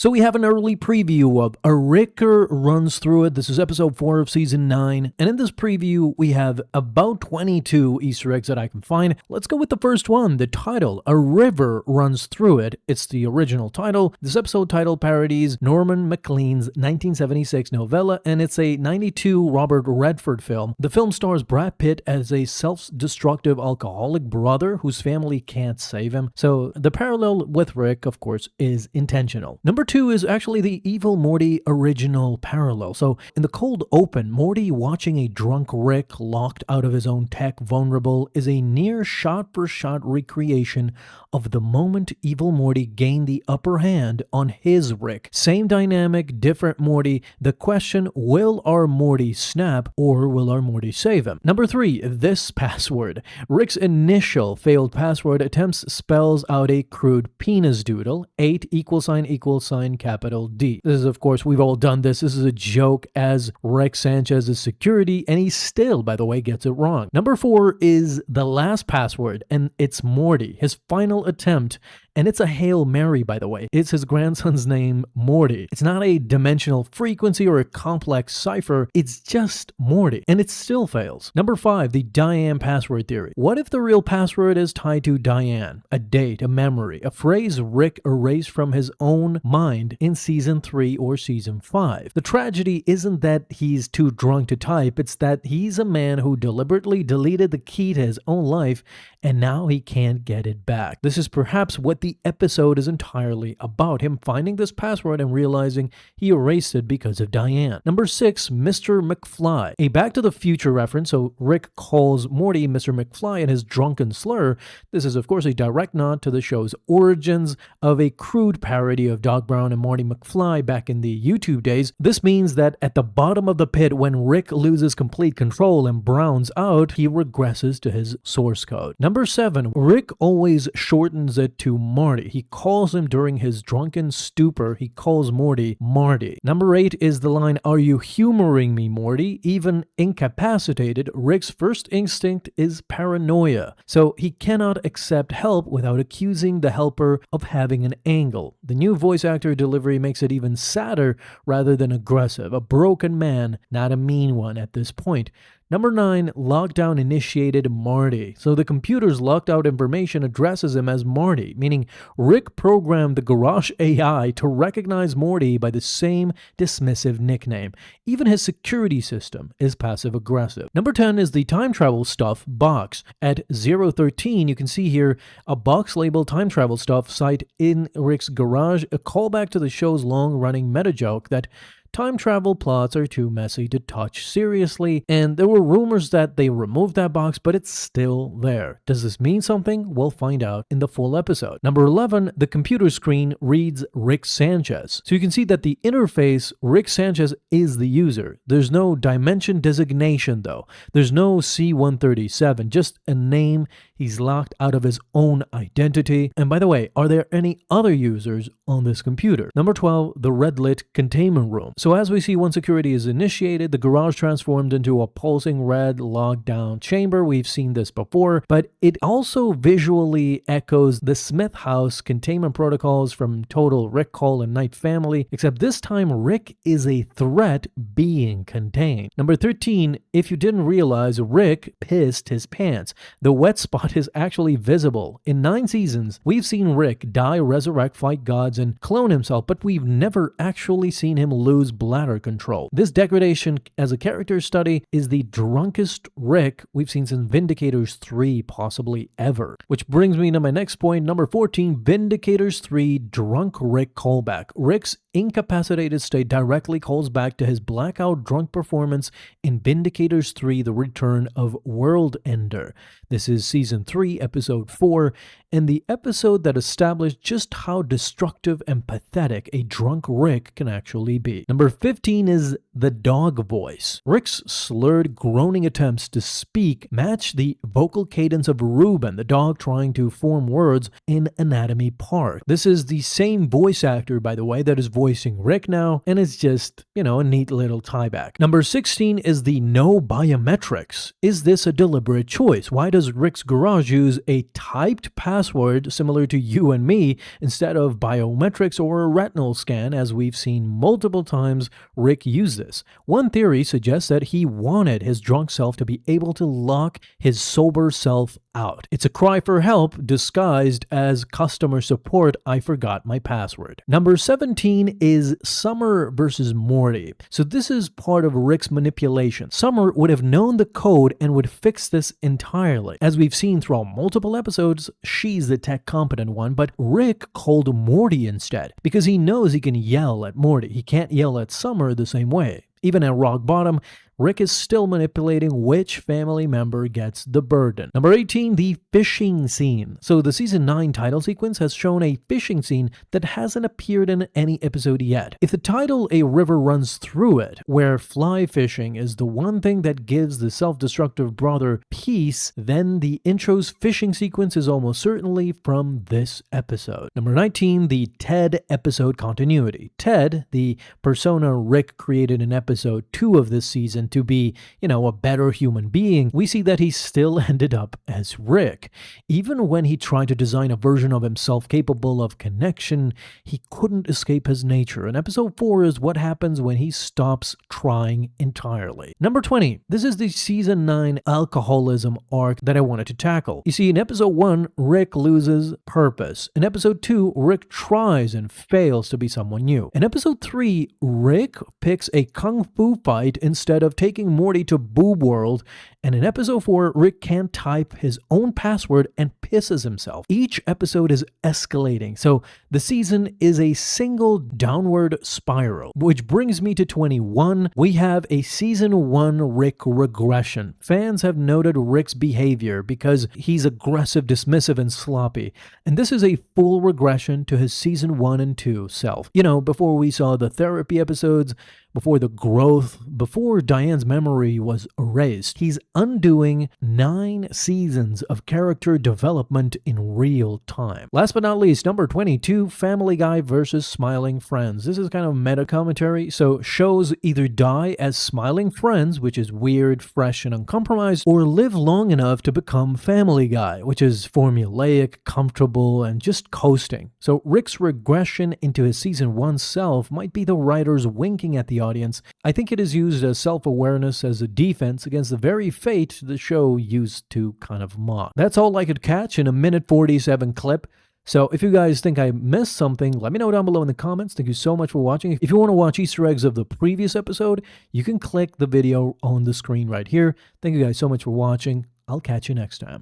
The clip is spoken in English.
So we have an early preview of A Ricker Runs Through It. This is episode 4 of season 9. And in this preview, we have about 22 Easter eggs that I can find. Let's go with the first one, the title, A River Runs Through It. It's the original title. This episode title parodies Norman MacLean's 1976 novella, and it's a 92 Robert Redford film. The film stars Brad Pitt as a self-destructive alcoholic brother whose family can't save him. So the parallel with Rick, of course, is intentional. Number 2 is actually the Evil Morty original parallel. So in the cold open, Morty watching a drunk Rick locked out of his own tech vulnerable is a near shot-for-shot recreation of the moment Evil Morty gained the upper hand on his Rick. Same dynamic, different Morty. The question, will our Morty snap or will our Morty save him? Number 3, this password. Rick's initial failed password attempts spells out a crude penis doodle, 8 == capital D. This is, of course, we've all done this. This is a joke as Rick Sanchez's security, and he still, by the way, gets it wrong. Number 4 is the last password, and it's Morty, his final attempt. And it's a Hail Mary, by the way. It's his grandson's name, Morty. It's not a dimensional frequency or a complex cipher. It's just Morty. And it still fails. Number 5, the Diane password theory. What if the real password is tied to Diane? A date, a memory, a phrase Rick erased from his own mind in season 3 or season 5. The tragedy isn't that he's too drunk to type. It's that he's a man who deliberately deleted the key to his own life and now he can't get it back. This is perhaps what the episode is entirely about, him finding this password and realizing he erased it because of Diane. Number 6, Mr. McFly. A Back to the Future reference, so Rick calls Morty Mr. McFly in his drunken slur. This is, of course, a direct nod to the show's origins of a crude parody of Doc Brown and Marty McFly back in the YouTube days. This means that at the bottom of the pit, when Rick loses complete control and browns out, he regresses to his source code. Number 7, Rick always shortens it to Marty. He calls him during his drunken stupor. He calls Morty Marty. Number 8 is the line, "Are you humoring me, Morty?" Even incapacitated, Rick's first instinct is paranoia. So he cannot accept help without accusing the helper of having an angle. The new voice actor delivery makes it even sadder rather than aggressive. A broken man, not a mean one at this point. Number 9, lockdown initiated Marty. So the computer's locked out information addresses him as Marty, meaning Rick programmed the garage AI to recognize Morty by the same dismissive nickname. Even his security system is passive aggressive. Number 10 is the time travel stuff box. At 013, you can see here a box labeled time travel stuff site in Rick's garage, a callback to the show's long-running meta joke that time travel plots are too messy to touch seriously, and there were rumors that they removed that box, but it's still there. Does this mean something? We'll find out in the full episode. Number 11, the computer screen reads Rick Sanchez. So you can see that the interface, Rick Sanchez is the user. There's no dimension designation though. There's no C-137, just a name. He's locked out of his own identity. And by the way, are there any other users on this computer? Number 12, the red lit containment room. So as we see, when security is initiated, the garage transformed into a pulsing red lockdown chamber. We've seen this before, but it also visually echoes the Smith House containment protocols from Total Recall and Night Family, except this time Rick is a threat being contained. Number 13, if you didn't realize, Rick pissed his pants. The wet spot is actually visible. In 9 seasons, we've seen Rick die, resurrect, fight gods, and clone himself, but we've never actually seen him lose bladder control. This degradation as a character study is the drunkest Rick we've seen since Vindicators 3, possibly ever. Which brings me to my next point, number 14, Vindicators 3 drunk Rick callback. Rick's incapacitated state directly calls back to his blackout drunk performance in Vindicators 3, The Return of World Ender. This is season 3, episode 4, and the episode that established just how destructive and pathetic a drunk Rick can actually be. Number 15 is the dog voice. Rick's slurred, groaning attempts to speak match the vocal cadence of Ruben, the dog trying to form words in Anatomy Park. This is the same voice actor, by the way, that is voicing voicing Rick now, and it's just, a neat little tieback. Number 16 is the no biometrics. Is this a deliberate choice? Why does Rick's garage use a typed password similar to you and me instead of biometrics or a retinal scan, as we've seen multiple times Rick use this? One theory suggests that he wanted his drunk self to be able to lock his sober self out. It's a cry for help disguised as customer support. I forgot my password. Number 17 is Summer versus Morty. So this is part of Rick's manipulation. Summer would have known the code and would fix this entirely. As we've seen throughout multiple episodes, she's the tech competent one, but Rick called Morty instead because he knows he can yell at Morty. He can't yell at Summer the same way. Even at rock bottom, Rick is still manipulating which family member gets the burden. Number 18, the fishing scene. So the season 9 title sequence has shown a fishing scene that hasn't appeared in any episode yet. If the title "A River Runs Through It," where fly fishing is the one thing that gives the self-destructive brother peace, then the intro's fishing sequence is almost certainly from this episode. Number 19, the Ted episode continuity. Ted, the persona Rick created in episode 2 of this season to be, a better human being, we see that he still ended up as Rick. Even when he tried to design a version of himself capable of connection, he couldn't escape his nature. And episode 4 is what happens when he stops trying entirely. Number 20, this is the season 9 alcoholism arc that I wanted to tackle. You see, in episode 1, Rick loses purpose. In episode 2, Rick tries and fails to be someone new. In episode 3, Rick picks a kung fu fight instead of taking Morty to Boob World, and in episode 4, Rick can't type his own password and pisses himself. Each episode is escalating, so the season is a single downward spiral. Which brings me to 21. We have a season 1 Rick regression. Fans have noted Rick's behavior because he's aggressive, dismissive, and sloppy, and this is a full regression to his season 1 and 2 self. Before we saw the therapy episodes, before the growth, before Diane's memory was erased. He's undoing 9 seasons of character development in real time. Last but not least, number 22, Family Guy versus Smiling Friends. This is kind of meta commentary. So shows either die as Smiling Friends, which is weird, fresh, and uncompromised, or live long enough to become Family Guy, which is formulaic, comfortable, and just coasting. So Rick's regression into his season 1 self might be the writers winking at the audience. I think it is used as self-awareness as a defense against the very fate the show used to kind of mock. That's all I could catch in a minute 47 clip. So if you guys think I missed something, let me know down below in the comments. Thank you so much for watching. If you want to watch Easter eggs of the previous episode, you can click the video on the screen right here. Thank you guys so much for watching. I'll catch you next time.